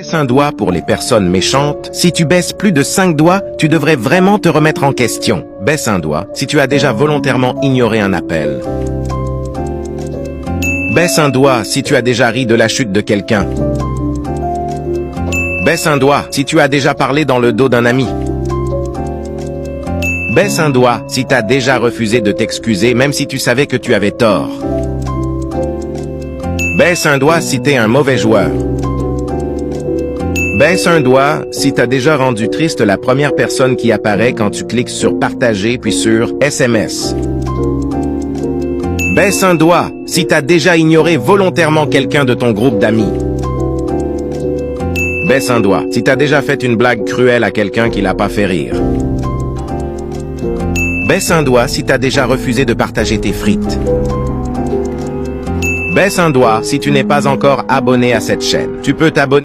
Baisse un doigt pour les personnes méchantes. Si tu baisses plus de 5 doigts, tu devrais vraiment te remettre en question. Baisse un doigt si tu as déjà volontairement ignoré un appel. Baisse un doigt si tu as déjà ri de la chute de quelqu'un. Baisse un doigt si tu as déjà parlé dans le dos d'un ami. Baisse un doigt si tu as déjà refusé de t'excuser même si tu savais que tu avais tort. Baisse un doigt si t'es un mauvais joueur. Baisse un doigt si t'as déjà rendu triste la première personne qui apparaît quand tu cliques sur partager puis sur SMS. Baisse un doigt si t'as déjà ignoré volontairement quelqu'un de ton groupe d'amis. Baisse un doigt si t'as déjà fait une blague cruelle à quelqu'un qui l'a pas fait rire. Baisse un doigt si t'as déjà refusé de partager tes frites. Baisse un doigt si tu n'es pas encore abonné à cette chaîne. Tu peux t'abonner.